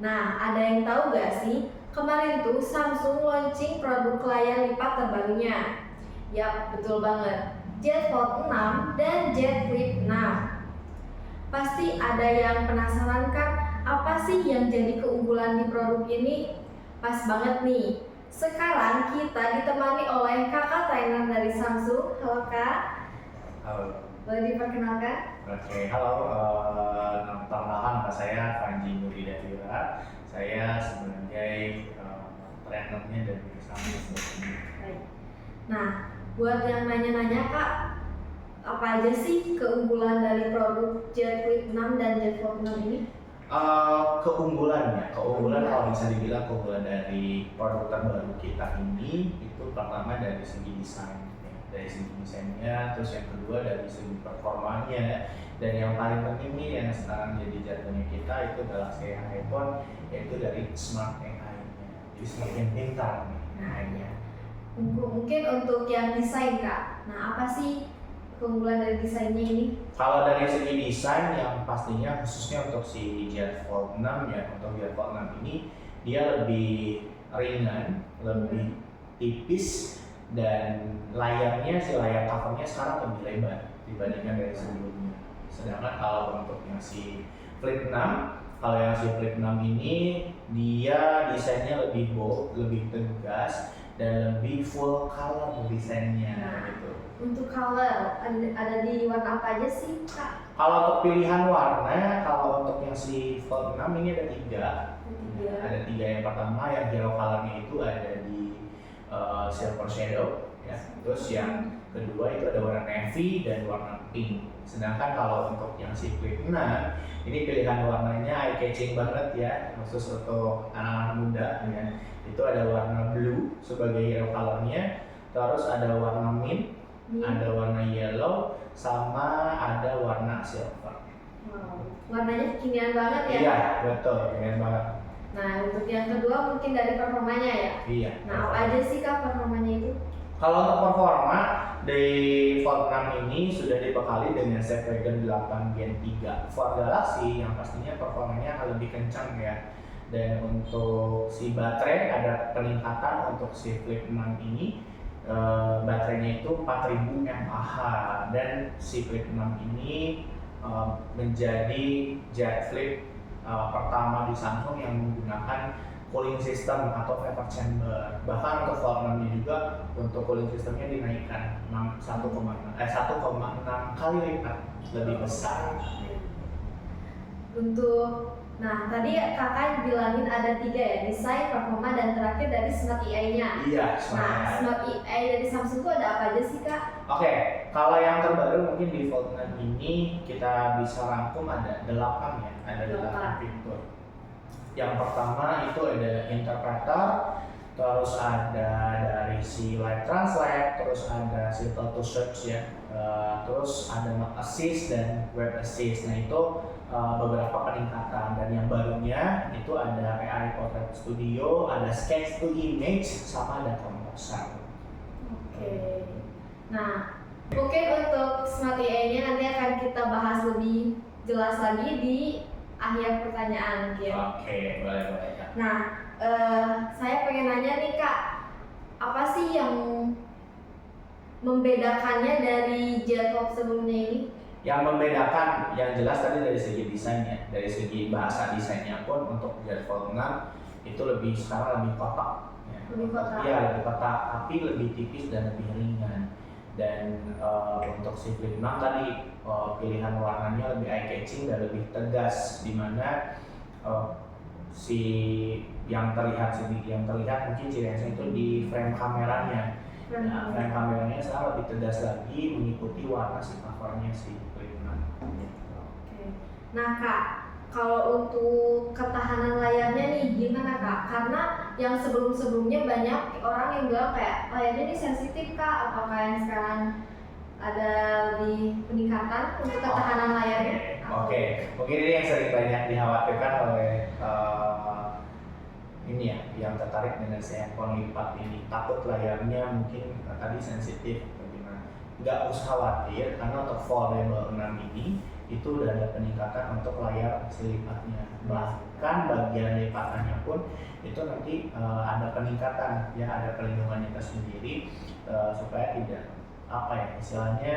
Nah, ada yang tahu gak sih? Kemarin tuh Samsung launching produk layar lipat terbarunya. Yap, betul banget. Z Fold 6 dan Z Flip 6. Pasti ada yang penasaran kan, apa sih yang jadi keunggulan di produk ini? Pas banget nih. Sekarang kita ditemani oleh kakak trainer dari Samsung. Halo kak, Halo. boleh diperkenalkan? Oke, halo. Perkenalkan nama saya Panji Nuridadira. Saya sebagai trainernya dari Samsung. Baik. Nah, buat yang nanya-nanya kak, apa aja sih keunggulan dari produk Z Flip 6 dan Z Fold 6 ini? Keunggulan kalau bisa dibilang keunggulan dari produk terbaru kita ini itu pertama dari segi desain, ya. Dari segi desainnya, terus yang kedua dari segi performanya, dan yang paling penting nih yang sekarang jadi jargonnya kita itu adalah saya iPhone, yaitu dari Smart AI-nya, jadi semakin pintar nih AI-nya. Mungkin untuk yang desain kak, nah apa sih keunggulan dari desainnya ini? Kalau dari segi desain yang pastinya khususnya untuk si Z Fold 6 ya, untuk Z Fold 6 ini dia lebih ringan, lebih tipis, dan layarnya, si layar covernya sekarang lebih lebar dibandingkan dari sebelumnya. Sedangkan kalau untuk yang si Flip 6, kalau yang si Flip 6 ini dia desainnya lebih bold, lebih tegas, dan lebih full color desainnya gitu. Untuk color, ada di warna apa aja sih kak? Kalau untuk pilihan warna, kalau untuk yang si Fold 6 ini ada tiga. Ada tiga. Yang pertama yang hero colornya itu ada di silver shadow, ya. Terus yang kedua itu ada warna navy dan warna pink. Sedangkan kalau untuk yang si Flip 6 ini pilihan warnanya eye catching banget ya, khusus untuk anak-anak muda ya. Itu ada warna blue sebagai hero colornya, terus ada warna mint, ada warna yellow, sama ada warna silver. Wow, warnanya kekinian banget ya? Iya, betul, kekinian banget. Nah, untuk yang kedua mungkin dari performanya ya? Iya. Nah, apa aja sih kak performanya itu? Kalau untuk performa, di Fold 6 ini sudah dibekali dengan Snapdragon 8 Gen 3 for Galaxy yang pastinya performanya akan lebih kencang ya. Dan untuk si baterai ada peningkatan untuk si Flip 6 ini, baterainya itu 4000 mAh, dan si Flip 6 ini menjadi Z Flip pertama di Samsung yang menggunakan cooling system atau vapor chamber. Bahkan untuk Fold 6 ini juga untuk cooling systemnya dinaikkan 1,6 kali lipat lebih besar. Nah tadi kakak bilangin ada tiga ya, desain, performa, dan terakhir dari Smart AI-nya. Iya, Smart AI dari Samsung itu ada apa aja sih kak? Oke, kalau yang terbaru mungkin di Fold 6 ini kita bisa rangkum ada 8 ya, ada 8 fitur. Yang pertama itu ada interpreter, terus ada dari si live translate, terus ada simple to search ya, terus ada note assist dan web assist. Nah itu beberapa peningkatan, dan yang barunya itu ada AI Portrait Studio, ada sketch to image, sama ada composer. Oke. Nah, mungkin untuk Smart AI-nya nanti akan kita bahas lebih jelas lagi di akhir pertanyaan mungkin. Oke, boleh. Nah, saya pengen nanya nih kak, apa sih yang membedakannya dari Z Fold sebelumnya ini? Yang membedakan yang jelas tadi dari segi desainnya, dari segi bahasa desainnya pun untuk Z Fold 6 itu sekarang lebih kotak. Ya. Lebih kotak? Iya, lebih kotak, tapi lebih tipis dan lebih ringan. Dan untuk si Flip 6 tadi pilihan warnanya lebih eye catching dan lebih tegas, dimana si yang terlihat mungkin ciri khasnya itu di frame kameranya. Nah, frame kameranya sekarang lebih tegas lagi mengikuti warna si covernya si Flip 6. Oke. Nah kak, kalau untuk ketahanan layarnya nih gimana kak? Karena yang sebelumnya banyak orang yang bilang kayak layarnya ini sensitif kak. Apakah yang sekarang ada lebih peningkatan untuk ketahanan layarnya? Oke. Mungkin ini yang sering banyak dikhawatirkan oleh ini ya, yang tertarik dengan si handphone lipat ini, takut layarnya mungkin tadi sensitif atau gimana. Nggak usah khawatir, karena untuk foldable 6 ini itu udah ada peningkatan untuk layar selipatnya. Bahkan bagian lipatannya pun itu nanti ada peningkatan ya, ada perlindungannya tersendiri supaya tidak apa ya istilahnya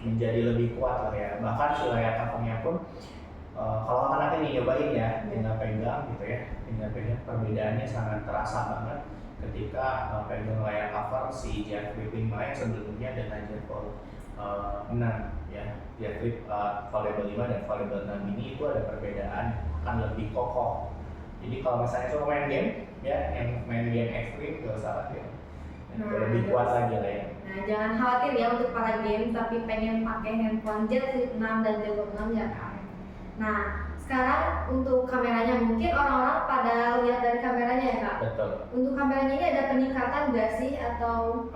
menjadi lebih kuat lah ya. Bahkan si layar covernya pun kalau anak ini nyobain ya, tinggal pegang gitu ya, tinggal pegang, perbedaannya sangat terasa banget ketika pegang layar cover si Jet Flip 5 yang sebelumnya dengan Jet Fold 6 ya. Jet Flip Foldable 5 dan Foldable 6 ini itu ada perbedaan, akan lebih kokoh. Jadi kalau misalnya suka main game ya, yang main game ekstrim gak usah khawatir, lebih kuat lagi lah ya. Nah, jangan khawatir ya untuk para game tapi pengen pakai handphone Jet Flip 6 dan Jet Fold 6 ya kan. Nah, sekarang untuk kameranya, mungkin orang-orang pada lihat dari kameranya ya kak. Betul. Untuk kameranya ini ada peningkatan nggak sih atau?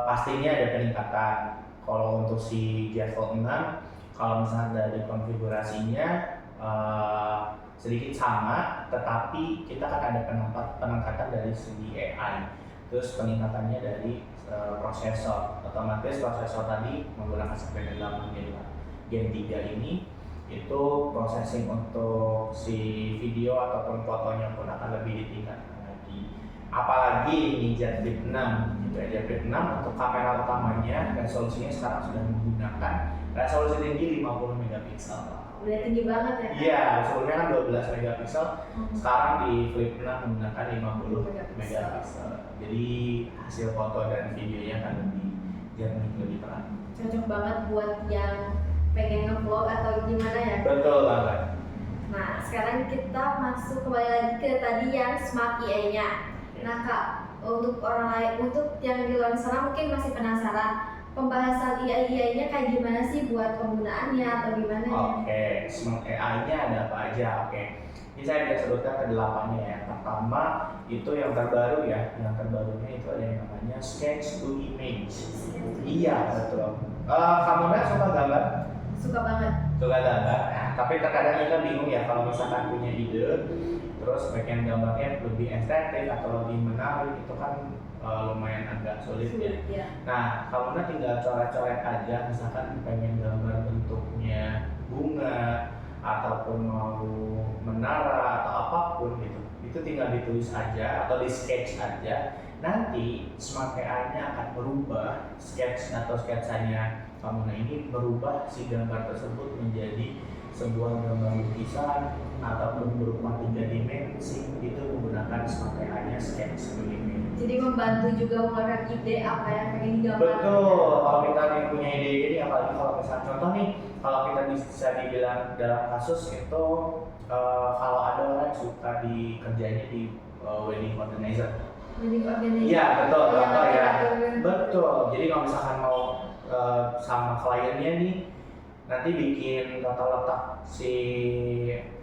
Pastinya ada peningkatan. Kalau untuk si Jet Fold 6, kalau misalnya dari konfigurasinya sedikit sama, tetapi kita kan ada peningkatan dari segi AI. Terus peningkatannya dari prosesor. Otomatis prosesor tadi menggunakan Snapdragon 8 Gen 3 ini, itu processing untuk si video ataupun fotonya pun akan lebih ditingkatkan lagi. Apalagi ini Jet Flip 6 gitu ya. Jet Flip 6 untuk kamera utamanya resolusinya sekarang sudah menggunakan resolusi tinggi 50 megapiksel. Udah tinggi banget ya? Iya, sebelumnya kan 12 megapiksel, sekarang di Flip 6 menggunakan 50 megapiksel. Jadi hasil foto dan videonya akan lebih jernih, lebih terang. Cocok banget buat yang pengen nge-vlog atau gimana ya? Betul banget. Nah, sekarang kita masuk kembali lagi ke tadi yang Smart AI-nya. Nah kak, untuk orang lain, untuk yang di luar sana mungkin masih penasaran pembahasan AI-nya kayak gimana sih buat penggunaannya atau gimana ya? Oke, Smart AI-nya ada apa aja? Oke, ini saya bisa sebutkan ke-8-nya ya. Pertama, itu yang terbaru ya. Yang terbarunya itu ada yang namanya Sketch to Image. Iya, betul. Kamu suka gambar? Suka banget. Suka gambar. Nah, tapi terkadang kita bingung ya kalau misalkan punya ide, terus bagian gambarnya lebih estetik atau lebih menarik, itu kan lumayan agak sulit ya. Nah, kamu tinggal coret-coret aja, misalkan pengen gambar bentuknya bunga ataupun mau menara atau apapun gitu, itu tinggal ditulis aja atau di sketch aja. Nanti Smart AI-nya akan merubah sketch atau sketsanya kamu ini, merubah si gambar tersebut menjadi sebuah gambar lukisan ataupun berupa 3 dimensi, itu menggunakan Smart AI-nya Sketch to Image. Jadi membantu juga mengeluarkan ide apa yang pengen digambarkan. Betul, kalau kita yang punya ide ini, apalagi kalau misalnya contoh nih, kalau kita bisa dibilang dalam kasus itu kalau ada orang yang suka dikerjanya di wedding organizer. Wedding organizer. Iya betul, contoh ya. Betul. Betul. Jadi kalau misalkan mau sama kliennya nih, nanti bikin tata letak si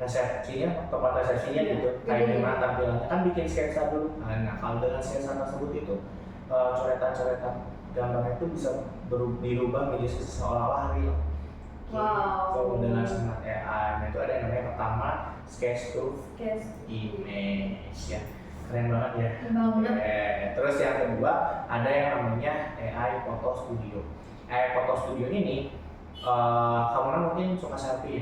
resepsinya, tempat resepsinya gitu, kayak gimana tampilannya, kan bikin sketsa dulu. Nah, kalau dengan sketsa tersebut itu coretan-coretan gambarnya itu bisa dirubah menjadi seolah-olah real. Wow. Dengan Smart AI. Nah, itu ada yang namanya pertama Sketch to Image ya. Keren banget ya. Terus yang kedua ada yang namanya AI Photo Studio. AI Photo Studio ini kamu mungkin suka selfie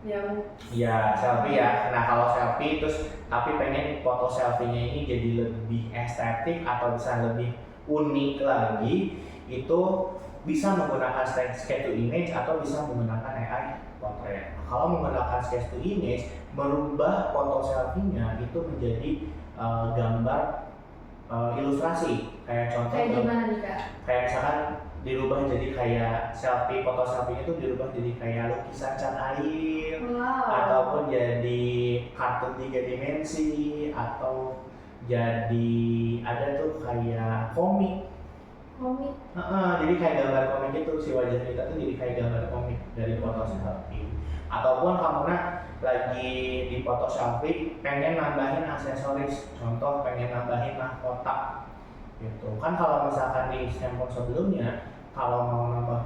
ya? Ya selfie ya. Nah kalau selfie terus tapi pengen foto selfie-nya ini jadi lebih estetik atau bisa lebih unik lagi, itu bisa menggunakan Sketch to Image atau bisa menggunakan AI Portrait. Kalau menggunakan Sketch to Image, merubah foto selfie-nya itu menjadi gambar ilustrasi. Kayak contoh kayak gimana nih kak? Kayak misalkan dirubah jadi kayak selfie, foto selfie itu dirubah jadi kayak lukisan cat air, ataupun jadi kartun 3 dimensi, atau jadi ada tuh kayak komik. Jadi kayak gambar komik itu, si wajah kita tuh jadi kayak gambar komik dari foto selfie. Ataupun kamu lagi di foto selfie pengen nambahin aksesoris, contoh pengen nambahin mahkota gitu kan. Kalau misalkan di handphone sebelumnya kalau mau nambah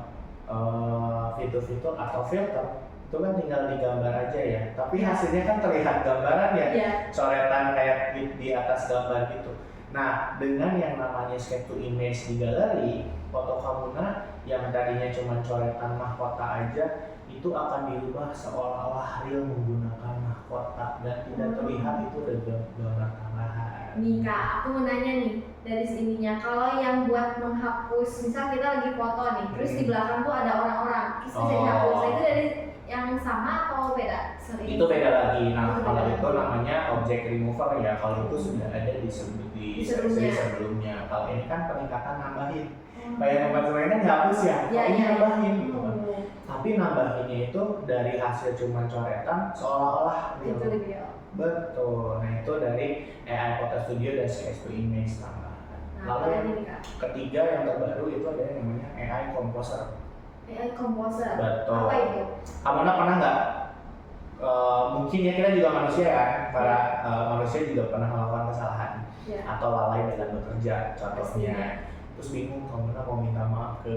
fitur-fitur atau filter itu kan tinggal digambar aja ya, tapi hasilnya kan terlihat gambaran ya, coretan kayak di atas gambar gitu. Nah dengan yang namanya Sketch to Image di galeri, foto kamu yang tadinya cuma coretan mahkota aja itu akan dirubah seolah-olah real menggunakan mahkota dan tidak terlihat itu ada gambar tambahan. Nih Kak, aku mau nanya nih dari sininya, kalau yang buat menghapus, misal kita lagi foto nih, terus di belakang tuh ada orang-orang, terus bisa dihapus, nah, itu dari yang sama atau beda? Itu beda lagi. Nah, Itu kalau beda itu lagi. namanya object remover ya. Kalau itu sudah ada di seri sebelumnya. Kalau ini kan peningkatan nambahin. Kayak nomor selain kan dihapus ya. Ya, Ini ya. nambahin gitu kan. Tapi nambahinnya itu dari hasil cuma coretan seolah-olah real. Itu real. Betul. Nah, itu dari AI Photo Studio dan sketch to image tambahan. Nah, Lalu apa yang lagi nih Kak? ketiga yang terbaru itu ada yang namanya AI Composer. AI Composer. Betul. Apa itu? Kamu pernah nggak? Mungkin ya kita juga manusia kan, para manusia juga pernah melakukan kesalahan Ya. atau lalai dalam bekerja, contohnya. Pastinya. Terus bingung kamu mau minta maaf ke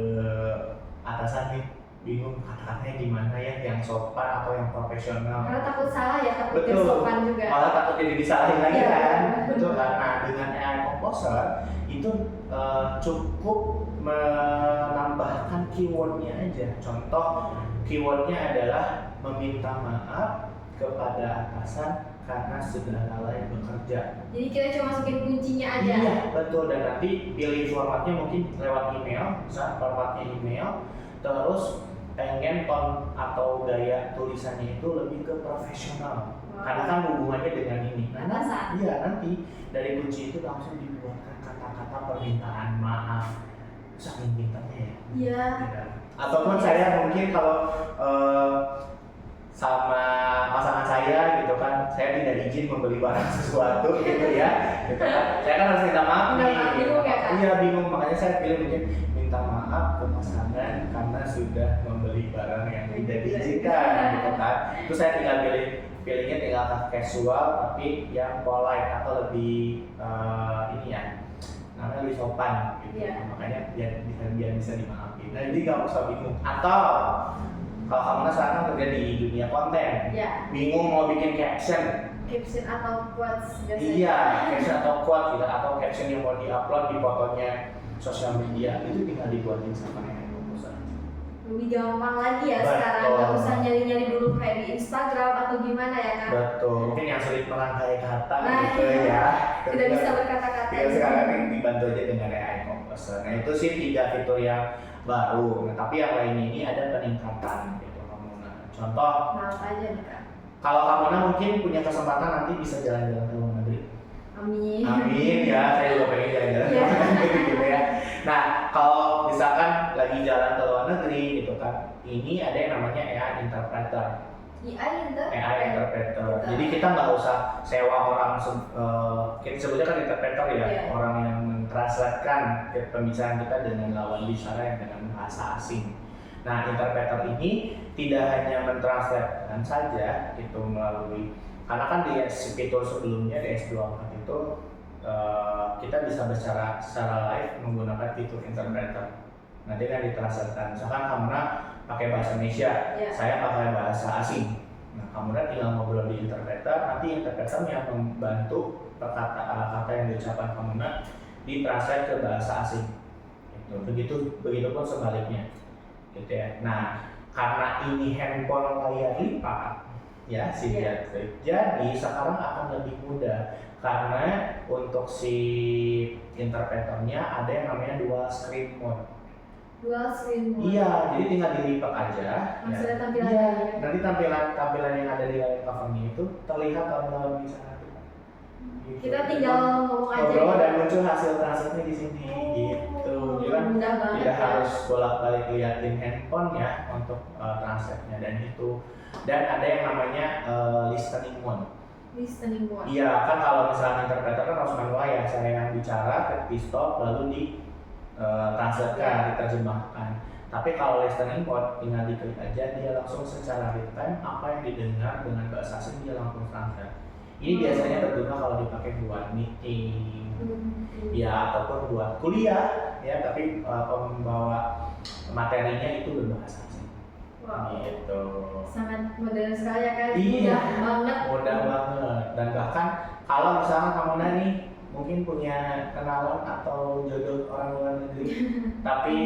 atasan nih, bingung kata-katanya gimana ya, yang sopan atau yang profesional. Karena takut salah ya, takut Betul. sopan juga. Malah takut jadi disalahin lagi Ya. kan, betul kan? Nah, dengan AI Composer itu cukup menambahkan keywordnya aja. Contoh keywordnya adalah meminta maaf kepada atasan karena sudah lalai bekerja. Jadi kita cuma masukin kuncinya aja. Iya, betul. Dan nanti pilih formatnya mungkin lewat email, misal formatnya email, terus pengen tone atau gaya tulisannya itu lebih ke profesional. Karena kan hubungannya dengan ini. Atasan. Iya, nanti dari kunci itu langsung dibuatkan kata-kata permintaan maaf. Saking pintarnya ya. Iya. Ya. Ataupun saya mungkin kalau sama pasangan saya gitu kan, saya tidak izin membeli barang sesuatu gitu ya, gitu kan. Saya kan harus minta maaf nih. Bingung ya, Kak? Iya, bingung, makanya saya pilih mungkin minta maaf ke pasangan karena sudah membeli barang yang tidak diizinkan gitu kan. Terus saya tinggal pilihnya tinggal casual tapi yang polite atau lebih ini ya, namanya lebih sopan gitu. Iya. Makanya biar bisa dimaafin. Nah, jadi nggak usah bingung. Atau kalau kamu sekarang kerja di dunia konten, Ya. bingung mau bikin caption. Caption atau quotes biasanya. Iya, caption atau quote gitu, atau caption yang mau diupload di fotonya sosial media itu tinggal dibuatin sama AI Composer. Lebih gampang lagi ya Betul. sekarang, nggak usah nyari-nyari dulu kayak di Instagram atau gimana ya Kak. Betul. Mungkin yang sulit merangkai kata Nah, gitu iya. ya. Tidak bisa berkata-kata. Tinggal sekarang yang dibantu aja dengan AI Composer. Nah, itu sih 3 fitur yang baru. Nah, tapi yang lain ini ada peningkatan gitu kamu. Nah, contoh, Nah, apa aja nih Kak? kalau kamu mungkin punya kesempatan nanti bisa jalan-jalan ke luar negeri. Amin. Amin ya, saya juga pengen jalan-jalan ke Iya. luar negeri gitu ya. Nah, kalau misalkan lagi jalan ke luar negeri gitu kan, ini ada yang namanya AI Interpreter. AI Interpreter. Jadi kita nggak usah sewa orang, kita sebutnya kan interpreter ya, Iya. orang yang mentranslatekan pembicaraan kita dengan lawan bicara yang dengan bahasa asing. Nah, interpreter ini tidak hanya mentranslatekan saja itu melalui, karena kan di fitur sebelumnya di S24 itu kita bisa secara live menggunakan fitur interpreter. Nah, dia kan ditranslatekan. Misalkan kamu pakai bahasa Indonesia, Iya. saya pakai bahasa asing. Nah, kamu tinggal ngobrol di interpreter, nanti interpreternya membantu kata yang diucapkan kamu ditranslate ke bahasa asing. Gitu. Begitupun sebaliknya. Gitu ya. Nah, karena ini handphone layar lipat ya si Jet Flip, jadi sekarang akan lebih mudah karena untuk si interpreternya ada yang namanya dual screen mode. Dual screen mode. Iya, jadi tinggal dilipat aja. Maksudnya tampilan Iya, layar. nanti tampilan yang ada di layar covernya itu terlihat oleh lawan bicara kita. Gitu. Kita tinggal ngomong aja. Ngobrol dan muncul hasil translate di sini gitu. Jadi kan Mudah banget. tidak ya. harus bolak-balik liatin handphone ya untuk translate-nya dan itu. Dan ada yang namanya listening mode. Listening mode. Iya, kan kalau misalnya interpreter kan harus manual ya, saya yang bicara di stop lalu di translate-kan, diterjemahkan. Tapi kalau listening mode tinggal diklik aja, dia langsung secara real time apa yang didengar dengan bahasa asing dia langsung translate. Ini biasanya berguna kalau dipakai buat meeting, ya ataupun buat kuliah, ya. Tapi pembawa materinya itu berbahasa asing. Wow. Gitu. Sangat modern sekali ya kan. Iya. Mudah banget. Mudah banget. Dan bahkan kalau misalnya kamu nih mungkin punya kenalan atau jodoh orang luar negeri, tapi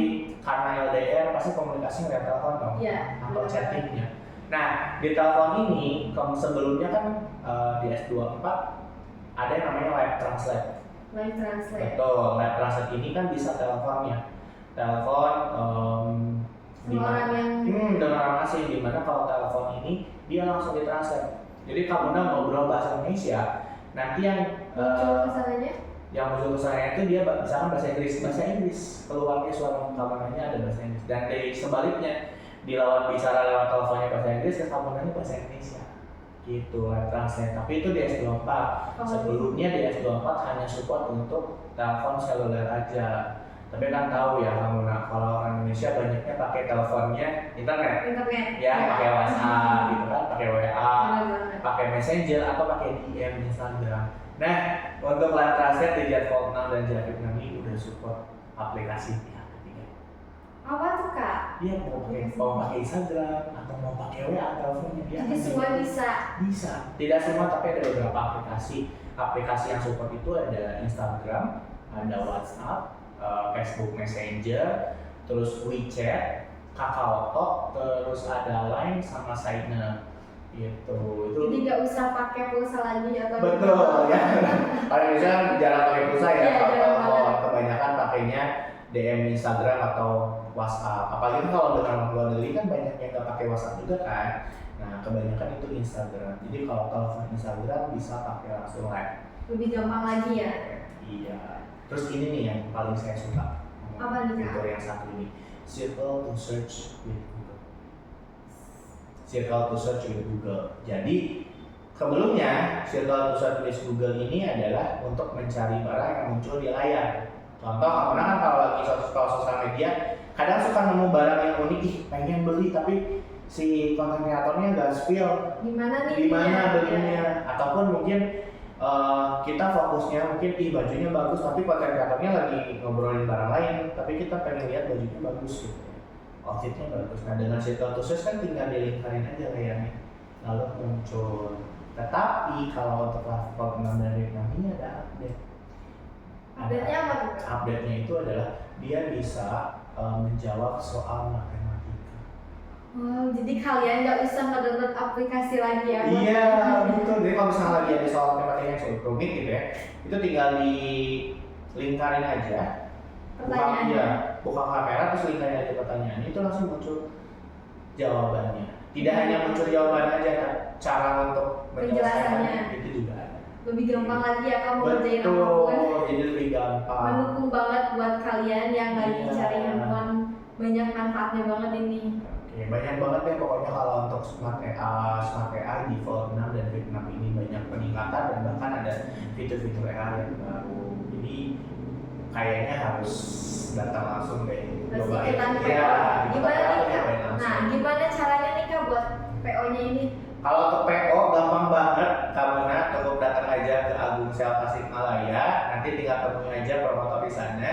karena LDR pasti komunikasinya lewat telepon dong, Iya, atau benar. chattingnya. Nah di telepon ini, sebelumnya kan di S24 ada yang namanya live translate. Live translate. Betul, live translate ini kan bisa teleponnya, telepon Sama orang yang dengan orang asing, dimana kalau telepon ini dia langsung ditranslate. Jadi kamu ngobrol bahasa Indonesia, nanti muncul kesannya. yang muncul kesannya itu dia misalkan bahasa Inggris keluarnya suara kamu ada bahasa Inggris, dan dari sebaliknya di lawan bicara lewat teleponnya bahasa Inggris dan kamu bahasa Indonesia gitu live translate. Tapi itu di S24. Sebelumnya di S24 hanya support untuk telepon seluler aja. Tapi kan tahu ya kamu, kalau orang Indonesia banyaknya pakai teleponnya internet ya, pakai WhatsApp gitu kan, pakai WA, pakai Messenger atau pakai DM Instagram. Nah untuk live translate di Jet Fold 6 dan Jet Flip 6 ini udah support aplikasi pihak ketiga. Apa tuh Kak? Iya, mau pakai Instagram atau mau pakai WA teleponnya dia. Jadi semua bisa. Bisa. Tidak semua, tapi ada beberapa aplikasi. Aplikasi yang support itu ada Instagram, ada WhatsApp, Facebook Messenger, terus WeChat, KakaoTalk, terus ada Line sama Signal. Gitu. Itu. Jadi nggak usah pakai pulsa lagi atau. Betul ya. Kalau misalnya jarang pakai pulsa ya, kalau kebanyakan pakainya DM Instagram atau WhatsApp. Apalagi kalau dengan luar negeri kan banyak yang nggak pakai WhatsApp juga kan. Nah kebanyakan itu Instagram. Jadi kalau telepon Instagram bisa pakai langsung live. Lebih gampang lagi ya. Iya. Terus ini nih yang paling saya suka. Apa nih Kak? Fitur yang satu ini, Circle to Search with Google. Circle to Search with Google. Jadi sebelumnya Circle to Search with Google ini adalah untuk mencari barang yang muncul di layar. Contoh, karena kan kalau lagi sosial media, kadang suka nemu barang yang unik, pengen beli tapi si konten kreatornya nggak spill di mana belinya, ataupun mungkin kita fokusnya mungkin bajunya bagus tapi konten kreatornya lagi ngobrolin barang lain, tapi kita pengen lihat bajunya bagus gitu, outfitnya bagus. Nah dengan Circle to Search kan tinggal dilingkarin aja layarnya lalu muncul. Tetapi kalau untuk platform 6 dan 6 ini ada update. Update-nya apa tuh? Update-nya itu adalah dia bisa menjawab soal matematika. Wow, jadi kalian nggak usah ngedownload aplikasi lagi ya? Iya, betul. Jadi kalau misalnya lagi ada soal matematika yang sulit rumit gitu ya, itu tinggal dilingkarin aja. Pertanyaannya. Buka kamera terus lingkarin aja pertanyaan, itu langsung muncul jawabannya. Tidak hanya muncul jawaban aja, cara untuk menjelaskannya itu juga ada. Lebih gampang lagi ya kamu ngerjain apapun. Jadi lebih gampang. Mendukung banget buat kalian yang lagi cari handphone, banyak manfaatnya banget ini. Oke, banyak banget ya pokoknya kalau untuk Smart AI di Fold 6 dan Flip 6 ini banyak peningkatan dan bahkan ada fitur-fitur AI yang baru. Jadi kayaknya harus datang langsung deh. Cobain. Ya, gimana nih Kak? Nah, gimana caranya nih Kak buat PO-nya ini? Kalau untuk PO gampang banget, kamu cukup datang aja ke Agung Sel Tasikmalaya, nanti tinggal temui aja promotor di sana.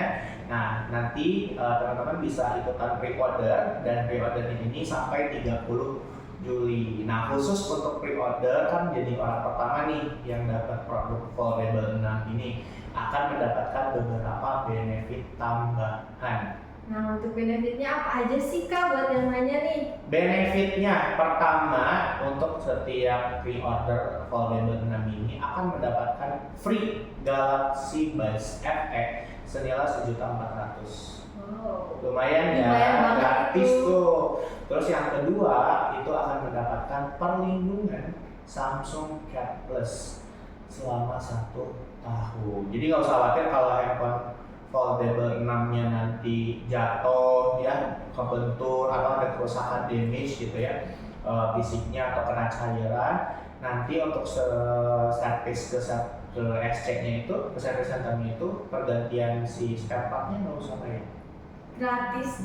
Nah, nanti teman-teman bisa ikutan pre-order, dan pre-order ini sampai 30 Juli. Nah, khusus untuk pre-order kan jadi orang pertama nih yang dapat produk foldable 6 ini akan mendapatkan beberapa benefit tambahan. Nah, untuk benefitnya apa aja sih Kak buat yang nanya nih? Benefitnya pertama, untuk setiap pre-order foldable 6 ini akan mendapatkan free Galaxy Buds FX senilai 1.400.000. Wow. Lumayan ya, gratis tuh. Terus yang kedua, itu akan mendapatkan perlindungan Samsung Cat Plus selama 1 tahun. Jadi nggak usah khawatir kalau handphone foldable 6-nya nanti jatuh ya, kebentur atau ada kerusakan damage gitu ya, fisiknya atau kena cairan. Nanti untuk servis ke SC-nya itu, ke service center-nya itu, pergantian si spare part-nya nggak usah bayar. Gratis.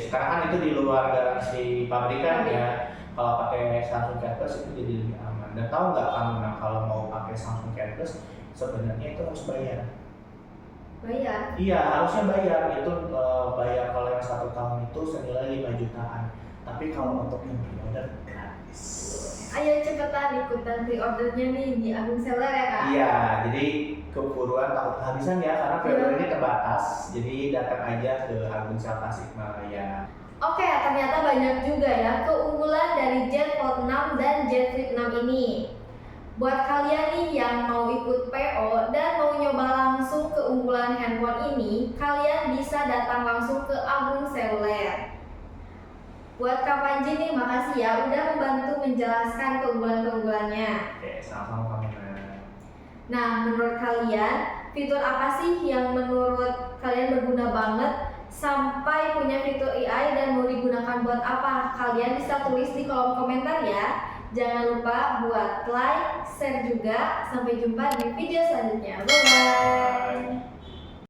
Karena kan itu di luar garansi pabrikan ya. Kalau pakai Samsung Cat Plus itu jadi lebih aman. Dan tahu nggak kamu, kalau mau pakai Samsung Cat Plus sebenarnya itu harus bayar. Bayar? Iya, harusnya bayar. Itu bayar kalau yang 1 tahun itu senilai 5 jutaan. Tapi kalau untuk yang pre-order gratis. Ayo cepetan ikutan pre-ordernya nih di Agung Seller ya Kak? Iya, jadi keburuan takut kehabisan ya, karena periode ini terbatas. Jadi datang aja ke Agung Sel Tasikmalaya. Oke, ternyata banyak juga ya keunggulan dari Z Fold 6 dan Z Flip 6 ini. Buat kalian nih yang mau ikut PO dan mau nyoba langsung keunggulan handphone ini, kalian bisa datang langsung ke Agung Seluler. Buat Kak Panji nih, makasih ya udah membantu menjelaskan keunggulan-keunggulannya. Oke, sama-sama kamu. Nah, menurut kalian, fitur apa sih yang menurut kalian berguna banget sampai punya fitur AI dan mau digunakan buat apa? Kalian bisa tulis di kolom komentar ya. Jangan lupa buat like, share juga. Sampai jumpa di video selanjutnya. Bye-bye.